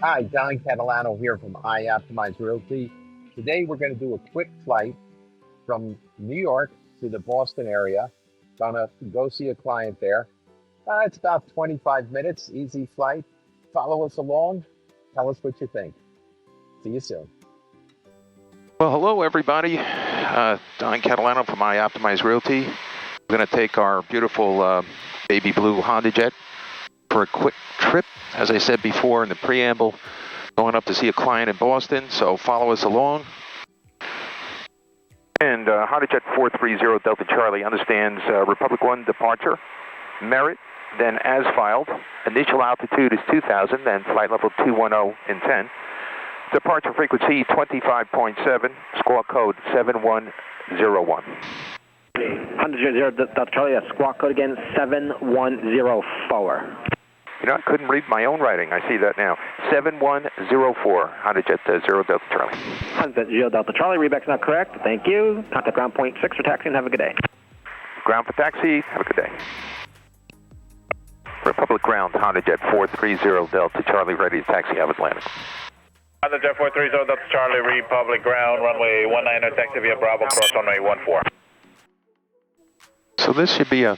Hi, Don Catalano here from iOptimize Realty. Today we're going to do a quick flight from New York to the Boston area. Gonna go see a client there. It's about 25 minutes, easy flight. Follow us along. Tell us what you think. See you soon. Well, hello everybody. Don Catalano from iOptimize Realty. We're going to take our beautiful baby blue Honda Jet for a quick trip. As I said before in the preamble, going up to see a client in Boston, so follow us along. And Honda Jet 430 Delta Charlie understands Republic 1 departure, merit, then as filed. Initial altitude is 2,000, then flight level 210 in 10. Departure frequency 25.7, squawk code 7101. Honda Jet 0 Delta Charlie, that's squawk code again, 7104. You know, I couldn't read my own writing. I see that now. 7104, Honda Jet 0 Delta Charlie. Honda Jet 0 Delta Charlie, readback's not correct. Thank you. Contact ground point 6 for taxi and have a good day. Ground for taxi, have a good day. Republic Ground, Honda Jet 430 Delta Charlie, ready to taxi, have Atlantic. Honda Jet 430 Delta Charlie, Republic Ground, runway 19, taxi via Bravo, cross runway 14. So this should be a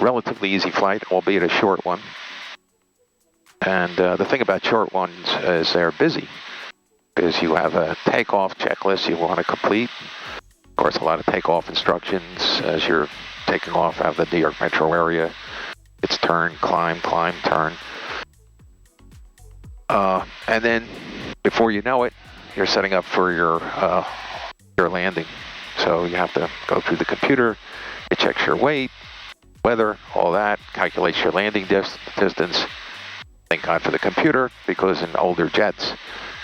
relatively easy flight, albeit a short one. And the thing about short ones is they're busy, because you have a takeoff checklist you want to complete. Of course, a lot of takeoff instructions as you're taking off out of the New York metro area. It's turn, climb, climb, turn. And then, before you know it, you're setting up for your landing. So you have to go through the computer, it checks your weight, weather, all that, calculates your landing distance. Thank God for the computer, because in older jets,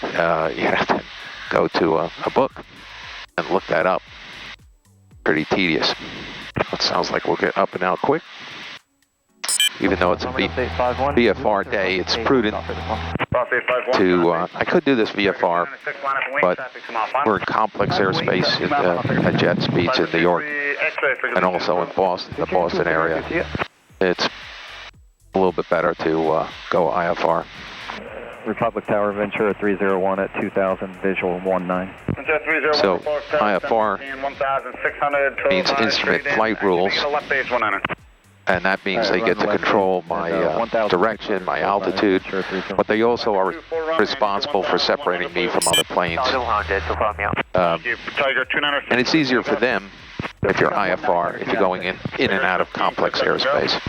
you have to go to a book and look that up. Pretty tedious. It sounds like we'll get up and out quick. Even though it's a VFR day, it's prudent to, I could do this VFR, but we're in complex airspace at jet speeds in New York, and also in Boston, the Boston area. It's a little bit better to go IFR. Republic Tower, Ventura 301 at 2000, visual 19. So IFR means instrument flight rules. And that means they get to control my direction, my altitude, but they also are responsible for separating me from other planes. And it's easier for them if you're IFR, if you're going in and out of complex airspace.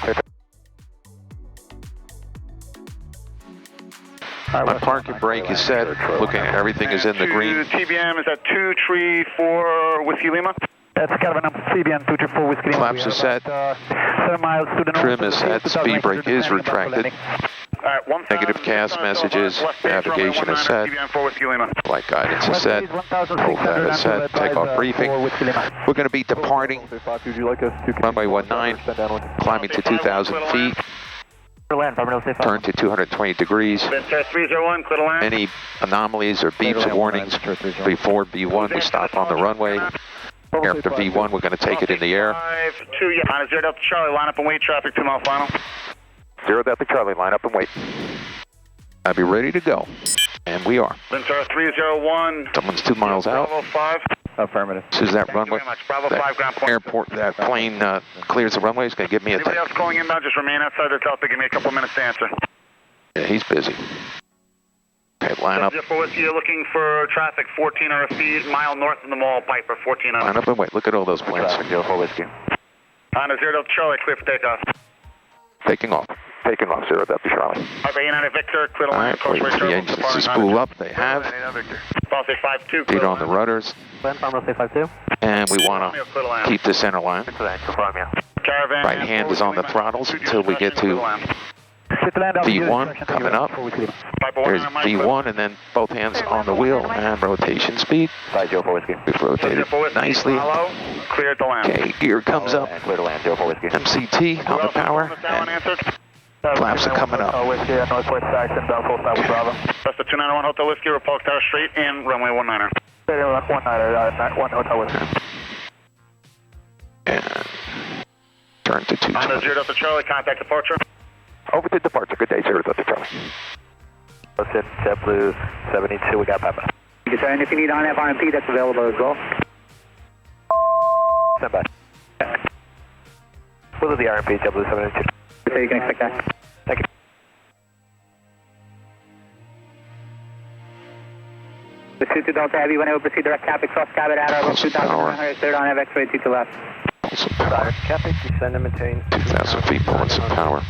My park and brake is set, looking at everything is in the green. TBM is at 234 Whiskey Lima. That's Caravan CBN 234 Whiskey Lima. Flaps are set, 7 miles to the north. trim is set, speed brake is retracted. Negative CAS messages, navigation is set, flight guidance is set, roll data is set, takeoff briefing. We're going to be departing runway 19, climbing to 2,000 feet, turn to 220 degrees. Any anomalies or beeps or warnings before B1, we stop on the runway. After V1, we're going to take it in the air. 0 Delta Charlie, line up and wait, traffic 2 mile final. 0 Delta Charlie, line up and wait. I'll be ready to go. And we are. Ventura 301. Someone's 2 miles out. Bravo 5. Affirmative. As soon as that runway, that plane clears the runway, it's going to give me a Anybody else calling inbound, just remain outside the delta. Give me a couple minutes to answer. Yeah, he's busy. Okay, line up. You're looking for traffic 14 or a feet, mile north of the mall, Piper 14 on. Line up and wait. Look at all those planes. Honda 0 Delta Charlie, clear for takeoff. Taking off. Taking off, 0 Delta Charlie. Piper United Victor, clear All right, wait for the engines to spool up. They have. Feet on the rudders. And we want to keep the center line. Right hand is on the throttles until we get to V1 coming up. There's V1 and then both hands on the wheel and rotation speed. We've rotated nicely. Okay, gear comes up. MCT on the power. And flaps are coming up. That's the 291 Hotel Whiskey, Republic Tower straight in runway 19. And turn to 220. Honda 0 Delta Charlie, contact departure. Over to departure. Good day, 0 Delta Charlie. JetBlue 72, we got Papa. Yes, sir, and if you need on FRMP, that's available as well. Stand by. We'll do the RMP, JetBlue 72. So you can expect that. Thank you. The 22 Delta Heavy, when it will proceed direct Capic, cross cabin at our 2,100, third on X-ray 2 to left. Pull some power. Capic, descend and maintain. 2,000 feet, pulling some power.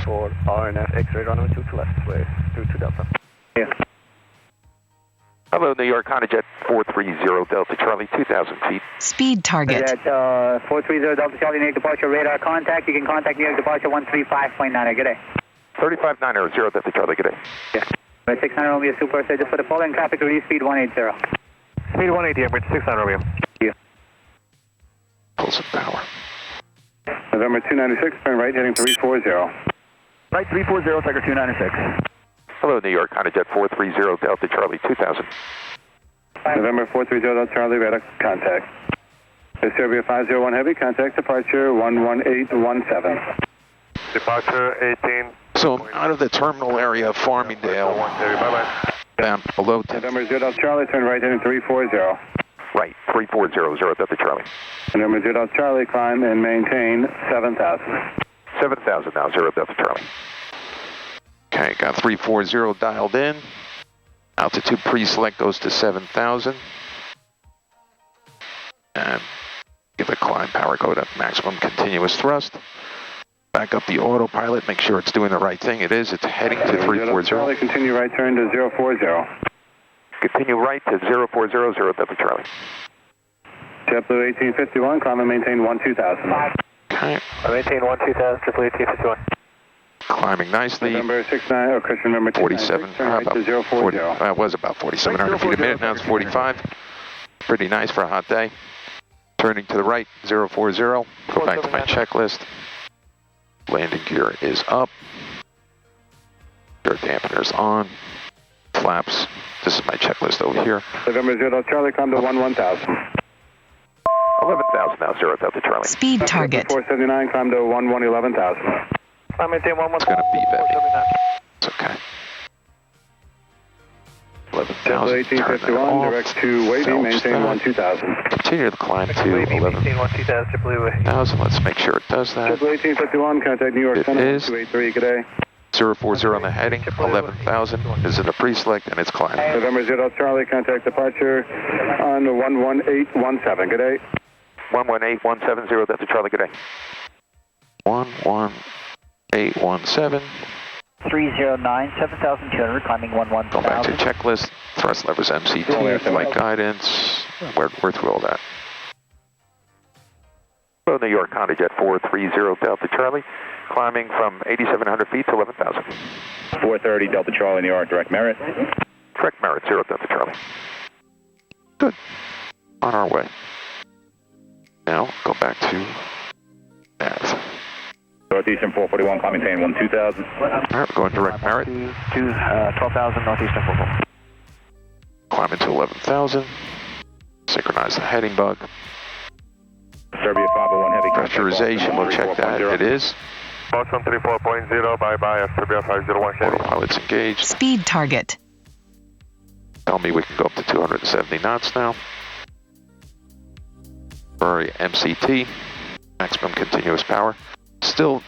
For RNF, X-ray runway 2 to left, way through to Delta. Yeah. Hello, New York, Hondajet 430 Delta Charlie, 2,000 feet. Speed target. At 430 Delta Charlie, New York departure radar contact. You can contact New York departure 135.9. Good day. 35900 Delta Charlie, good day. Yeah. 600 Romeo Super, sir, just for the following traffic, release speed 180. Speed 180, Emirates 600 Romeo. Yeah. Pull some power. November 296, turn right, heading 340. Right 340, Tiger 296. Hello, New York, Hondajet 430 Delta Charlie, 2,000. November 430 Delta Charlie, radar contact. Serbia 501 Heavy, contact departure 11817. Departure 18. So I'm out of the terminal area of Farmingdale, down below 10. November 0 Delta Charlie, turn right, heading 340. Right, 340 Delta Charlie. November 0 Delta Charlie, climb and maintain 7,000. 7,000 now, 0 Delta Charlie. Okay, got 340 dialed in. Altitude pre-select goes to 7,000. And give the climb power go to maximum continuous thrust. Back up the autopilot, make sure it's doing the right thing. It is, it's heading to 340. Charlie, continue right turn to 040. Continue right to 040 Delta Charlie. JetBlue 1851, climb and maintain 12,000. Okay, Maintain 12000, JetBlue 1851. climbing nicely. November 69, oh, Christian, number 47, turn right to 040. 40, it was about 4,700 feet a minute, now it's 45. Pretty nice for a hot day. Turning to the right, 040. Go back to my checklist. Landing gear is up. Air dampeners on. Flaps. This is my checklist over here. November 0 Charlie, climb to 11,000. 11,000 now, 0 Delta Charlie. Speed target. 479, climb to 11,000. I maintain 11. It's going to be heavy. It's okay. 11,000. Turn that 1851, off. direct to Wavy, Belch maintain that. 12,000. Continue to climb to 11,000. Let's make sure it does that. JetBlue 1851, contact New York It Center, is. 283, good day. 040 on the heading, 11,000 is in the pre-select and it's climbing. November 0 Charlie, contact departure on 11817, good day. 118170, that's a Charlie, good day. 11817. 309, 7,200, climbing Go back to 11,000. checklist, thrust levers MCT, flight guidance, we're through all that. Hello, New York, Hondajet 430 Delta Charlie, climbing from 8,700 feet to 11,000. 430 Delta Charlie, New York, direct merit. Direct merit, 0 Delta Charlie. Good. On our way. Now, go back to nav. Northeastern 441, climbing maintain 12,000. All right, we're going direct merit. 12,000 Northeastern 441. Climb into 11,000. Synchronize the heading bug. Serbia 501 heavy. Pressurization, we'll check that. It is. Boston 34.0, bye-bye, Serbia 501 heavy. Autopilot's engaged. Speed target. Tell me we can go up to 270 knots now. For MCT, maximum continuous power. Still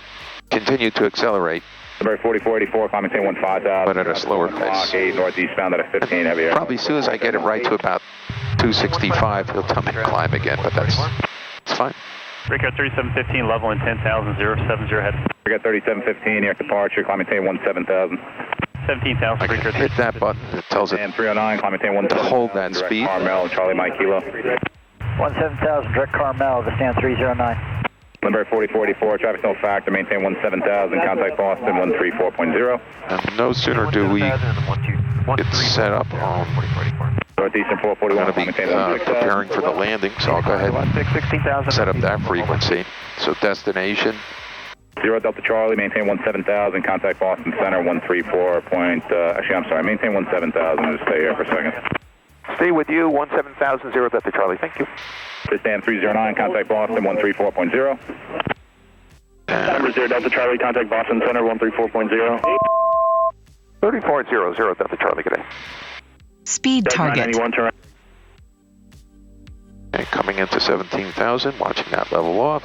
continue to accelerate, Number 4484, climbing maintain 15,000. but at a slower pace. 8 northeastbound at a 15 heavy air. Probably as soon as I get it right to about 265, he'll tell me to climb again, but it's fine. Breakout 3715, level in 10,000, 070 head. We got 3715, air departure, climbing maintain 17,000. 17,000, I can breakout hit that button, it tells it And 309, climbing maintain 17,000. to hold that speed. Carmel, Charlie Mike Kilo. 17,000, direct Carmel, the stand 309. Number 4484, traffic no factor, maintain 17,000, contact Boston 134.0. And no sooner do we get set up on, Northeastern we're 441, going to be maintain 16,000. preparing for the landing, so I'll go ahead and 16,000. set up that frequency. So destination, 0 Delta Charlie, maintain 17,000, contact Boston Center 134. Actually, I'm sorry, maintain 17,000, just stay here for a second. stay with you, 17000 Delta Charlie, thank you. Stand 309, contact Boston 134.0. And Number 0 Delta Charlie, contact Boston Center 134.0. 3400 Delta Charlie, good day. Speed target. 991, turn right. And coming into 17,000, watching that level off.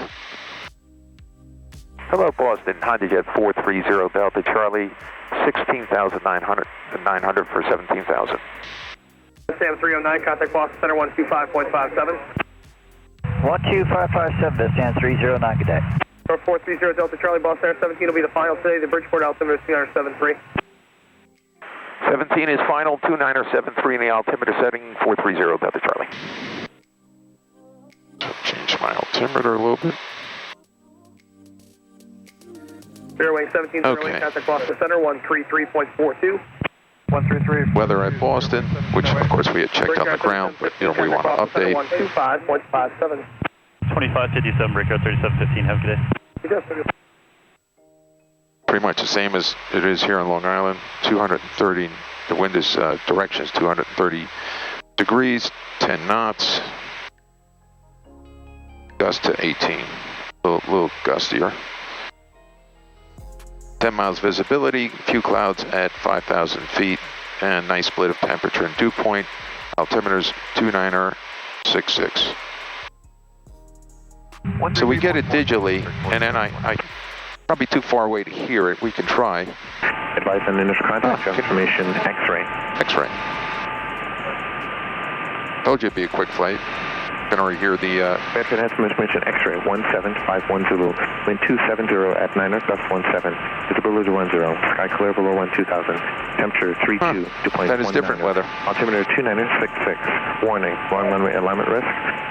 Hello, Boston, Honda Jet 430 Delta Charlie, 16,900 for 17,000. Sam 309, contact Boston Center 125.57. 12557, this Sam 309, good day. 430 Delta Charlie, Boston Center 17 will be the final today. The Bridgeport altimeter is 2973. 17 is final, 2973 in the altimeter setting, 430 Delta Charlie. So change my altimeter a little bit. Fairway 1708, Okay. contact Boston Center 133.42. 133. Weather at Boston, which of course we had checked on the ground, but we want to update. 125.57. 2557, breakout 3715, have a good day. Pretty much the same as it is here on Long Island, 230, the wind is, direction is 230 degrees, 10 knots, gust to 18, a little gustier. 10 miles visibility, few clouds at 5,000 feet, and nice split of temperature and dew point. Altimeter's 2966. So we get it digitally, and then I probably too far away to hear it. We can try. Advise on initial contact confirmation X-ray. X-ray. Told you it'd be a quick flight. Can already hear the. Bedford has information X-ray 1751 Zulu. Wind 270 at 9 knots, gust 17. Visibility 10. Sky clear below 12,000. Temperature 32. Dew point That is 19. different weather. Altimeter 2966. Warning, wrong runway alignment risk.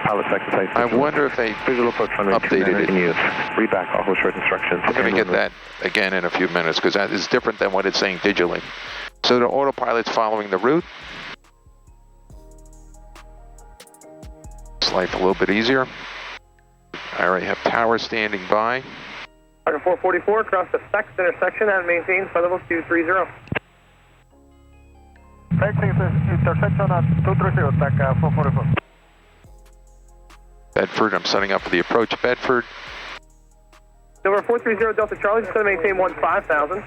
Pilot sacrifice. I wonder if they Visual approach runway updated 29 it. in use. Read back all short instructions. I'm going to get that again in a few minutes because that is different than what it's saying digitally. So the autopilot's following the route. Makes life a little bit easier. I already have tower standing by. Target 444 across the Specs intersection and maintains flight level 230. Intersection at 230, back 444. Bedford, I'm setting up for the approach Bedford. Number 430 Delta Charlie, just going to maintain 15,000.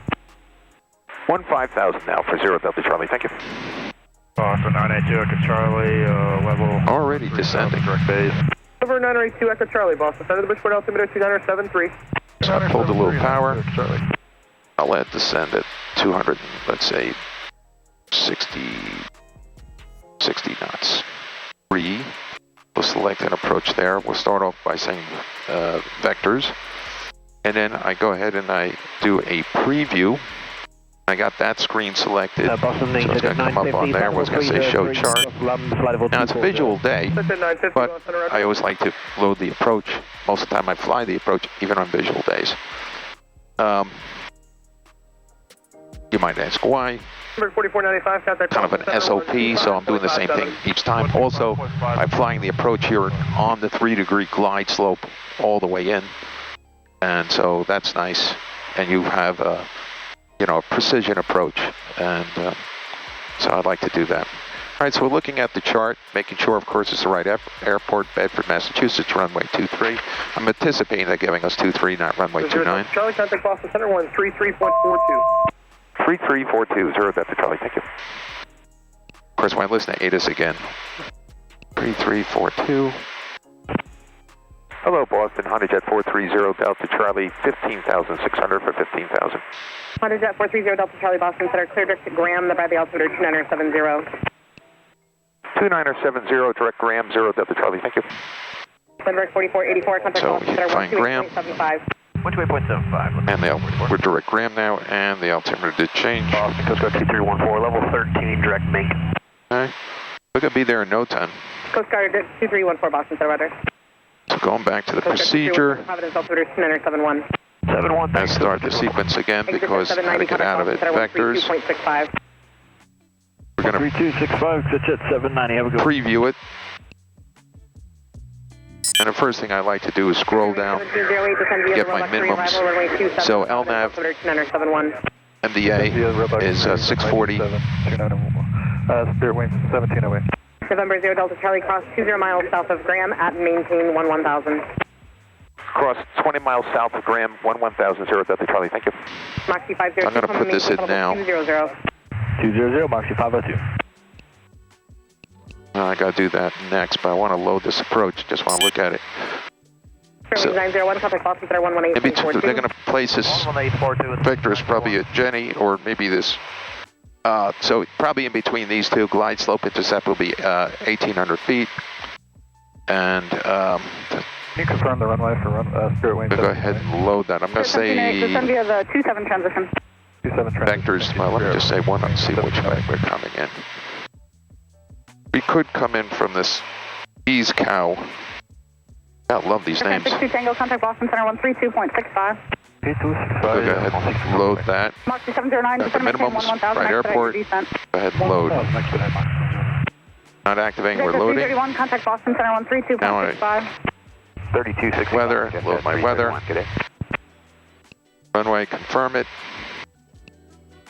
15,000 now for 0 Delta Charlie, thank you. Boston 982, Echo Charlie, level. Already descending. Direct base. Number 982 Echo Charlie, Boston Center, the Bridgeport altimeter 2973. So I pulled a little power. I'll let descend at 200, let's say 60 knots. 3. We'll select an approach there. We'll start off by saying vectors. And then I go ahead and I do a preview. I got that screen selected. So it's going to come up on there. What's going to say show chart. Now it's a visual day, but I always like to load the approach. Most of the time I fly the approach, even on visual days. You might ask why. Number 4495, contact Kind of an SOP, so I'm doing the same thing each time. Also, I'm flying the approach here on the 3-degree glide slope all the way in. And so that's nice. And you have a precision approach. And so I'd like to do that. All right, so we're looking at the chart, making sure, of course, it's the right airport, Bedford, Massachusetts, runway 23. I'm anticipating they're giving us 23, not runway 29. Charlie, contact Boston Center 133.42. 3342, 0 Delta Charlie, thank you. Of course, when I listen to ATIS again, 3342. Hello, Boston, Honda Jet 430 Delta Charlie, 15,600 for 15,000. Honda Jet 430 Delta Charlie, Boston Center, clear direct to Graham, the by the altimeter 2970. 2970, direct Graham, 0 Delta Charlie, thank you. Direct 4484, contact So Boston you Center, find Graham. 128.75. 128.75. And we're direct Graham now, and the altimeter did change. Boston, Coast Guard 2314, level 13, direct make. Okay. We're going to be there in no time. Coast Guard 2314, Boston Center, weather. So going back to the Coast Guard procedure. 2314, Providence altimeter 2971. 71, Let's start the sequence again because I had to get out of it. Vectors. We're going to 3265, jet 790, have a good preview it. And the first thing I like to do is scroll down, get my minimums. So LNAV, MDA is 640. Spirit wing 1708. November 0 Delta Charlie, cross 20 miles south of Graham at maintain 1000. Cross 20 miles south of Graham, 1000, 0 Delta Charlie, thank you. Moxie 50. I'm going to put this in now. 200. 200, Moxie 502. I got to do that next, but I want to load this approach. Just want to look at it. So, 901, contact Boston Center 118. Maybe they're going to place this vector is probably a Jenny, or maybe this. So probably in between these two, glide slope intercept will be 1,800 feet. And Can you confirm the runway for Spirit Wing? go ahead and load that. I'm going to say Descend via the 27 transition. 27 transition. vectors. Well, let me just say one and see which way we're coming in. We could come in from this Ease Cow. I love these names. 62 Tango, contact Boston Center 132.65. Go ahead and load that. Moxie 709, At the minimum, right airport. Go ahead and load. Not activating, we're loading. 331, contact Boston Center 132.65. 3260. Weather, load my weather. Runway, confirm it.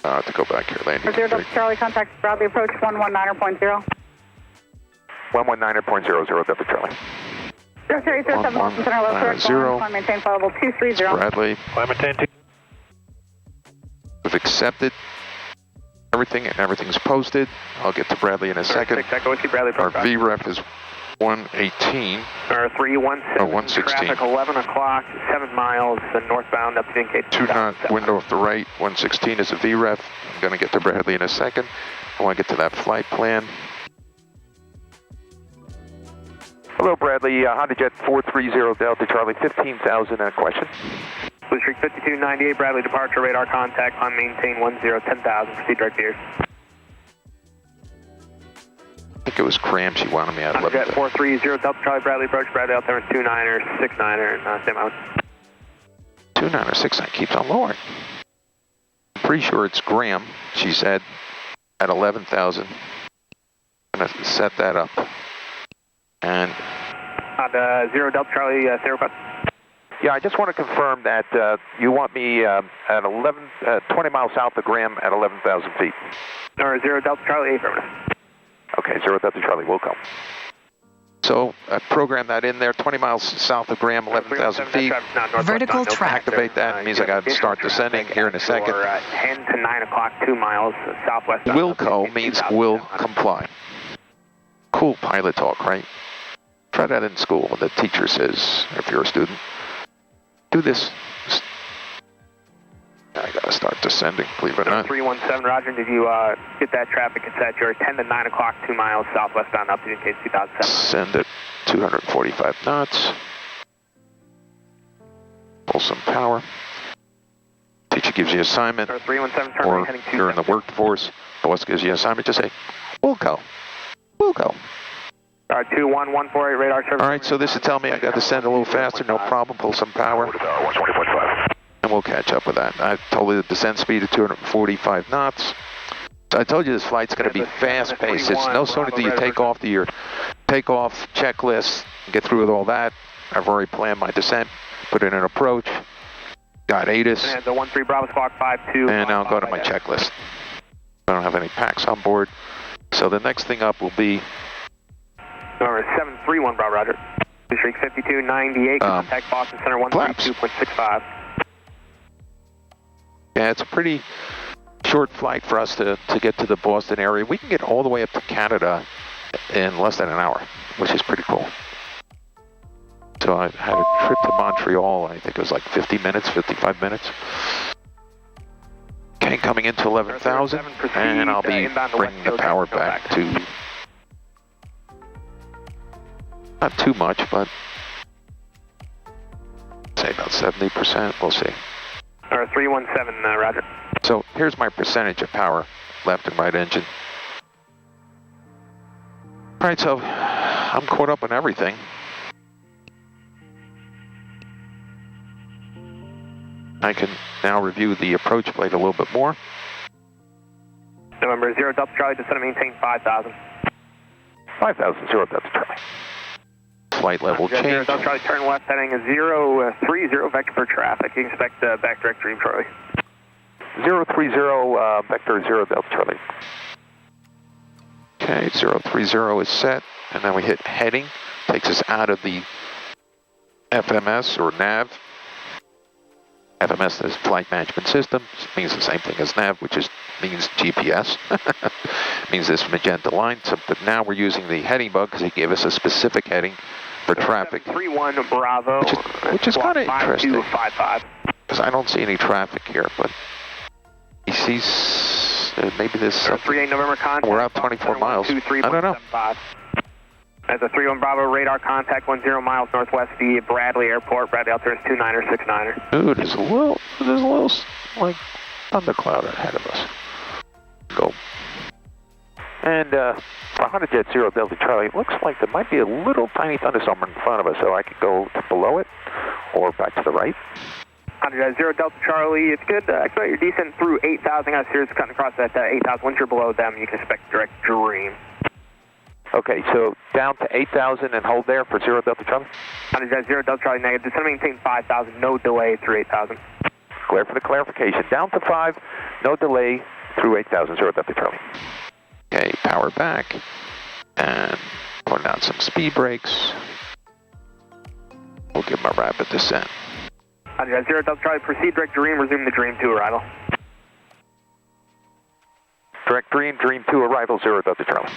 To go back here, landing. 0 Delta Charlie, contact Bradley approach 119.0. 119.00, Delta Charlie. 037 Boston Center, low correct. 0. Maintain flight level 230. Bradley. We've accepted everything, and everything's posted. I'll get to Bradley in a second. Our VREF is 118. Or 317. Oh, 116. Traffic 11 o'clock, 7 miles northbound up to Gate 2 knot window off the right. 116 is a VREF. I'm going to get to Bradley in a second. I want to get to that flight plan. Hello, Bradley. Honda Jet 430 Delta Charlie, 15,000. Question. Blue Streak 5298, Bradley departure radar contact on maintain 10,000. Proceed direct gears. I think it was Cram she wanted me at Honda 11. Jet 430 Delta Charlie, Bradley approach, Bradley altimeter 29er, 69er, and same out. 29 or 69 keeps on lowering. I'm pretty sure it's Graham, she said, at 11,000. I'm going to set that up. And Honda 0 Delta Charlie, Sarah. Yeah, I just want to confirm that you want me at 20 miles south of Graham at 11,000 feet. Or 0 Delta Charlie, affirmative. Okay, 0 Delta Charlie, will come. so I programmed that in there, 20 miles south of Graham, 11,000 feet. Vertical track. Activate that, means I got to start descending here in a second. 10 to 9 o'clock, 2 miles southwest. Will co means will comply. Cool pilot talk, right? Try that in school when the teacher says, if you're a student, do this. I gotta start descending, believe it or not. 317, Roger, did you get that traffic? It's at your 10 to 9 o'clock, 2 miles southwestbound up to Gate 2007. Send it 245 knots. Pull some power. Teacher gives you assignment, 317, turn or right, heading you're in the workforce, boss gives you assignment, just say, we'll go. We'll go. 21148 radar service. All right, so this is telling me I got to send a little faster, no problem, pull some power. And we'll catch up with that. I told you the descent speed of 245 knots. So I told you this flight's going to be fast-paced. It's no sooner do you take off, do your takeoff checklist, get through with all that. I've already planned my descent, put in an approach, got ATIS, And the 13 Bravo Squawk 52. and now I'll go to my checklist. I don't have any packs on board. So the next thing up will be Number 731, Bravo, Roger. Blue Streak 5298, contact Boston Center 132.65. Yeah, it's a pretty short flight for us to get to the Boston area. We can get all the way up to Canada in less than an hour, which is pretty cool. So I had a trip to Montreal, I think it was like 50 minutes, 55 minutes. Okay, coming into 11,000, and I'll be bringing the power back to, not too much, but say about 70%, we'll see. Or 317, Roger. So here's my percentage of power, left and right engine. All right, so I'm caught up on everything. I can now review the approach plate a little bit more. November 0 Delta Charlie, descend and maintain 5,000. 5,000, 0 Delta Charlie. Flight level change. 0 Delta Charlie, turn left heading 030 vector for traffic. You expect back direct stream shortly. 030 vector 0 Delta Charlie. Okay, 030 is set, and then we hit heading. Takes us out of the FMS or nav. FMS is Flight Management System. It means the same thing as nav, which means GPS. Means this magenta line. So, but now we're using the heading bug because he gave us a specific heading for traffic. 31 Bravo. Which is kind of interesting. 5255. Because I don't see any traffic here, but he sees maybe this. 38 November contact. We're out 24 miles. I don't know. As a 31 Bravo radar contact 10 miles northwest the Bradley Airport. Bradley altitude is 29er, 69er. Ooh, there's a little like thundercloud ahead of us. Go. And for 100 Jet 0 Delta Charlie, it looks like there might be a little tiny thunderstorm in front of us, so I could go to below it or back to the right. 100 Jet 0 Delta Charlie, it's good. Actually, you're decent through 8,000. I see it's cutting across that 8,000. Once you're below them, you can expect direct dream. Okay, so down to 8,000 and hold there for 0 Delta Charlie. 100 Jet 0 Delta Charlie negative. Just maintain 5,000, no delay through 8,000. Clear for the clarification. Down to 5, no delay through 8,000, 0 Delta Charlie. Okay, power back and putting out some speed brakes. We'll give them a rapid descent. 100 Jet 0 Delta Charlie, proceed direct dream, resume the dream 2 arrival. Direct dream, dream 2 arrival, 0 Delta Charlie.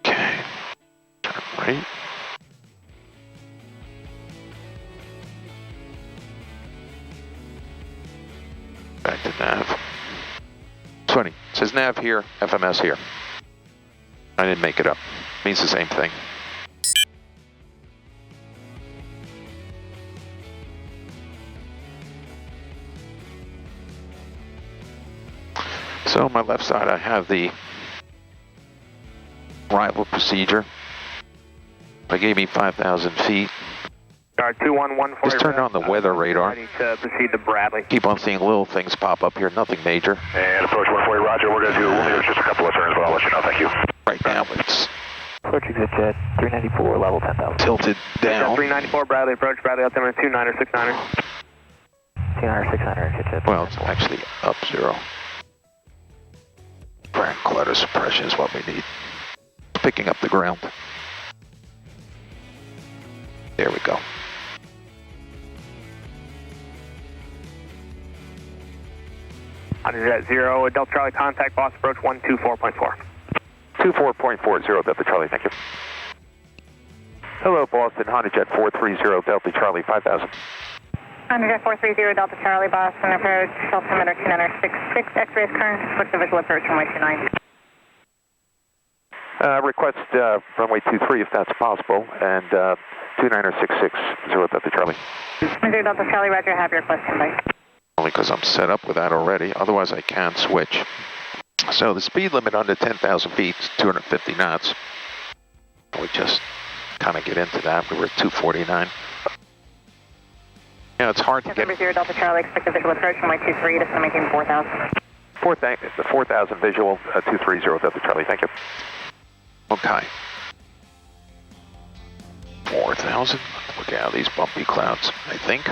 Okay, turn right. Back to nav. It's funny, it says nav here, FMS here. I didn't make it up. Means the same thing. So on my left side I have the arrival procedure. They gave me 5,000 feet. Star 2114. Just turn on the weather radar. Ready to proceed to Bradley. Keep on seeing little things pop up here, nothing major. And approach 140, roger. We'll need just a couple of turns, but I'll let you know. Thank you. Right now it's Approach exit jet 394, level 10,000. tilted down. 394 Bradley approach, Bradley altimeter 29er, 69er. 29er, 600, exit jet. Well, it's actually up 0. Brand clutter suppression is what we need. Picking up the ground. There we go. Jet 0, Delta Charlie contact, boss approach 124.4. 24.40 Delta Charlie, thank you. Hello, Boston, Honda Jet 430 Delta Charlie, 5,000. Honda Jet 430 Delta Charlie, Boston approach, altimeter 2966, X-rays current, switch to visual approach runway 29. Request runway 23 if that's possible, and 2966 Delta Charlie. 0 Delta Charlie, roger, have your question, bye. Only because I'm set up with that already, otherwise I can't switch. So the speed limit under 10,000 feet is 250 knots. We just kind of get into that. We were at 249. Yeah, it's hard to get. 0 Delta Charlie, expected visual approach runway 23, just to maintain 4,000. 4,000 visual, 230 Delta Charlie, thank you. Okay. 4,000. Look out these bumpy clouds, I think.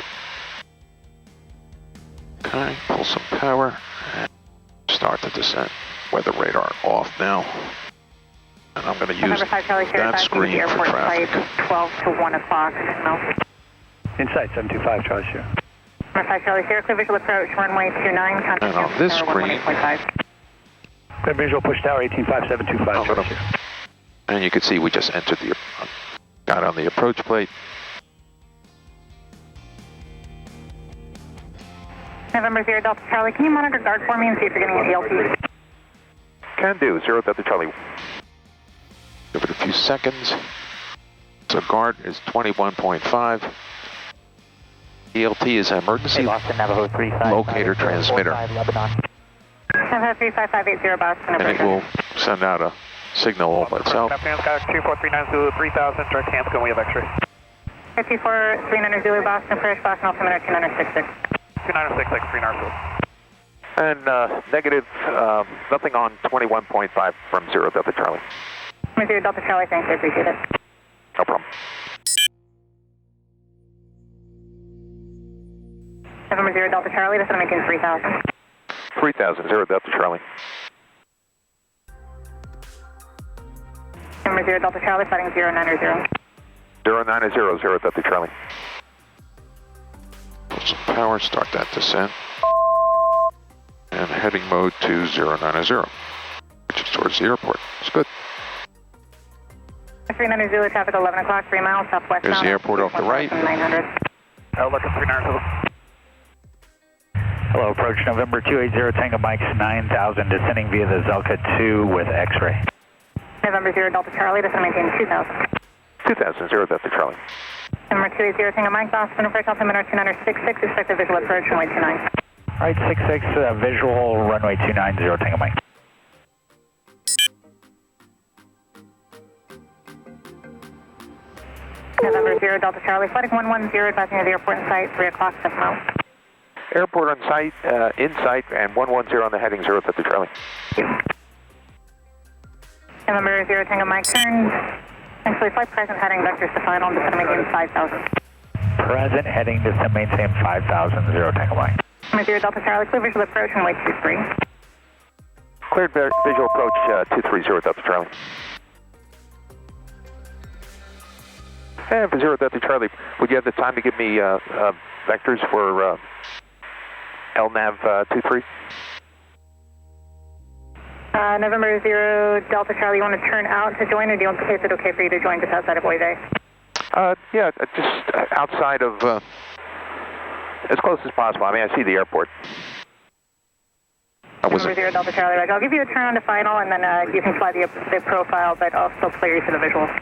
Okay, pull some power and start the descent. Weather radar off now. And I'm going to use that screen for traffic. 12 to 1 o'clock. No. Inside 725, Charlie Sierra. Number 5 Charlie Sierra, clear visual approach, runway 29, contact. And on this screen, Clear visual push tower 185725, Charlie Sierra. and you can see we just entered the, got on the approach plate. November 0 Delta Charlie, can you monitor guard for me and see if you're getting an ELT? Can do, 0 Delta Charlie. Give it a few seconds. So guard is 21.5. ELT is emergency locator transmitter. Navajo 35580 Boston. And it will send out a signal all by itself. Captain Sky 2439 Zulu 3000, direct Hanscom, we have X-ray. 5439 Zulu Boston, approach Boston, altimeter 2966. 2906, X39 Zulu. And negative, nothing on 21.5 from 0 Delta Charlie. 0 Delta Charlie, thanks, I appreciate it. No problem. November 0 Delta Charlie, this is making 3000. 3000, 0 Delta Charlie. November November 0 Delta Charlie, fighting 090. 090, 0 Delta Charlie. Put some power, start that descent. And heading mode to 090, which is towards the airport. It's good. 390 Zulu, traffic 11 o'clock, 3 miles southwest. There's the airport off the right. 900. Looking 390. Hello, approach November 280 Tango Mike's 9000, descending via the Zelka 2 with X-ray. November 0 Delta Charlie, descend maintain 2000. 2000, 0 Delta Charlie. Number 280 Tango Mike, Boston, approach altimeter 266, expect a visual approach, runway 29. Right, 66, visual, runway 290 Tango Mike. November 0 Delta Charlie, flighting 110, advising of the airport in sight, 3 o'clock, 7 miles. Airport on site, in sight, and 110 on the heading, 0 Delta Charlie. November 0 Tango Mike, turn. Actually, flight present heading vectors to final, descend maintain 5000. Present heading descend maintain 5000, 0 Tango Mike. Number 0 Delta Charlie, clear visual approach, runway 23. Cleared visual approach 230 Delta Charlie. And for 0 Delta Charlie, would you have the time to give me vectors for LNAV 23? November 0 Delta Charlie, you want to turn out to join, or is it okay for you to join just outside of Oyday? Yeah, just outside of, as close as possible. I mean, I see the airport. November 0 Delta Charlie, right. I'll give you a turn on to final, and then you can fly the profile, but I'll still clear you for the visuals.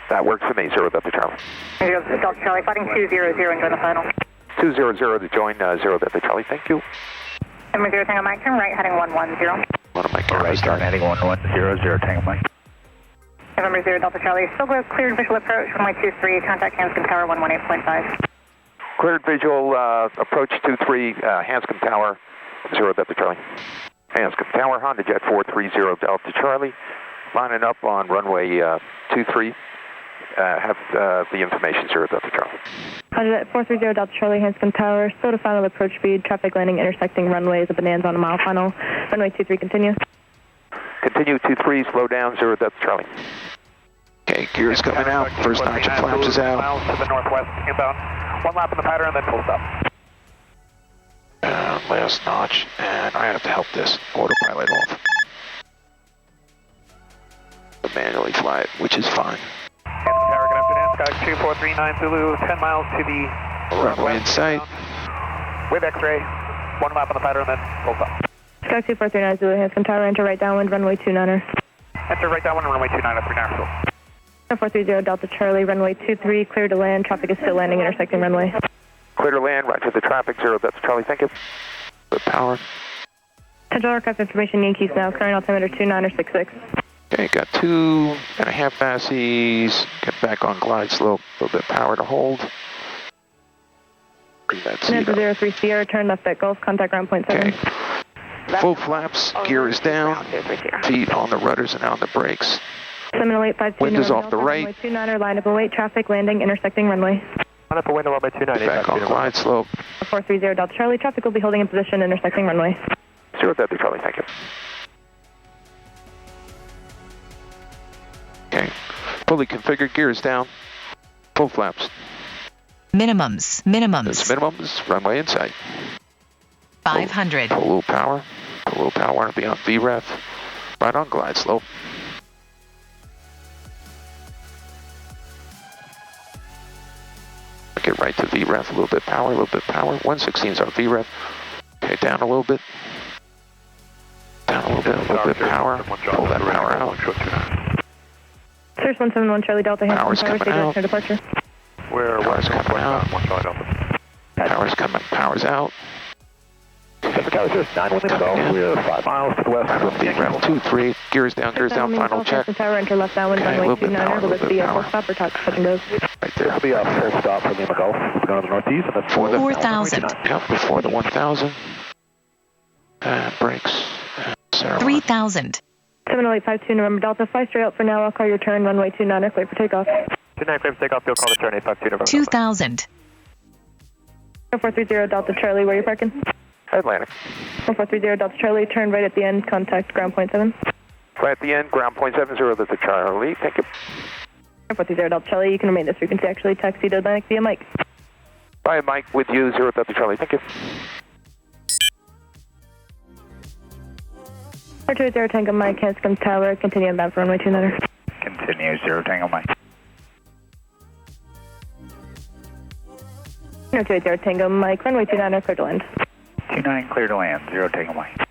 That works for me, 0 Delta Charlie. 0 Delta Charlie, fighting 200 and join the final. 200 to join 0 Delta Charlie, thank you. Number 0 Tango Mike, turn right, heading 110. One of my cameras Right, started. heading 110 Tango Mike. November 0 Delta Charlie, still cleared visual approach, runway 23, contact Hanscom Tower 118.5. Cleared visual approach 23, Hanscom Tower, 0 Delta Charlie. Hanscom Tower, Honda Jet 430 Delta Charlie, lining up on runway 23. Have the information, 0 Delta Charlie. Honda Jet 430 Delta Charlie, Hanscom Tower, still to final approach speed, traffic landing intersecting runways of Bonanza on a mile final. Runway 23, continue. Continue 23, slow down, 0 Delta Charlie. Okay, gears coming out. First notch of flaps is out. Miles to the northwest, inbound. 1 lap in the pattern, and then full stop. Last notch, and I have to help this autopilot off. Manually fly it, which is fine. Hanscom Tower, good afternoon. Sky 2439 Zulu, 10 miles to the Runway in sight. With X-ray, 1 lap on the pattern, then full stop. Sky 2439 Zulu, Hanscom Tower, enter right downwind, runway 29er. Enter right downwind, runway 29 at 39 full. 430 Delta Charlie, runway 23, clear to land, traffic is still landing intersecting runway. Clear to land, right to the traffic, 0 Delta Charlie, thank you. Good power. Central aircraft information, Yankees now, current altimeter 2966. Okay, got 2.5 passes. Get back on glide slope. A little bit of power to hold. Bring that seat up. 03 Sierra, turn left at Gulf, contact ground point 7. Okay. Full flaps, gear is down, feet on the rudders and on the brakes. Seminole 852. Wind is off the right. Runway 29er, line up await, traffic landing, intersecting runway. Line up a window runway 29. Back on glide slope. 430 Delta Charlie, traffic will be holding in position, intersecting runway. 0 Delta Charlie, thank you. Okay. Fully configured, gears down. Full flaps. Minimums. This minimum is runway in sight. 500. Pull a little power. Pull a little power. Want to be on VREF. Right on glide slope. Get right to VREF. A little bit power. A little bit power. 116 is our VREF. Okay, down a little bit. Down a little bit. A little bit power. Pull that power out. Source 171 Charlie Delta, Hanscom Tower, stay direction of departure. Power's coming out. Power's coming. Power's out. Tower 9 with go. We're 5 miles to the west. Round 23. Gears down. Final check. Tower, enter left downwind, Okay, runway a little bit 29er. power, Will this be a power. full stop or touch and goes? Right there. There'll be a full stop for Lima Gulf. We're going to the northeast, and then For the 4,000. Yep, before the 1,000. Brakes. 3,000. 70852 November Delta, fly straight out for now. I'll call your turn, runway 29er, clear for takeoff. 29 clear for takeoff, you'll call the turn 852 November. 2,000. 430 Delta Charlie, where are you parking? Atlantic. 430 Delta Charlie, turn right at the end, contact ground point 7. Fly at the end, ground point 70 Delta Charlie. Thank you. 430 Delta Charlie, you can remain this frequency, actually taxi to Atlantic via Mike. Bye, Mike, with you, 0 Delta Charlie. Thank you. 420 Tango Mike, Hanscom Tower, continue inbound for runway 29er. Continue, 0 Tango Mike. 420 Tango Mike, runway 29er, clear to land. 29 clear to land, 0 Tango Mike.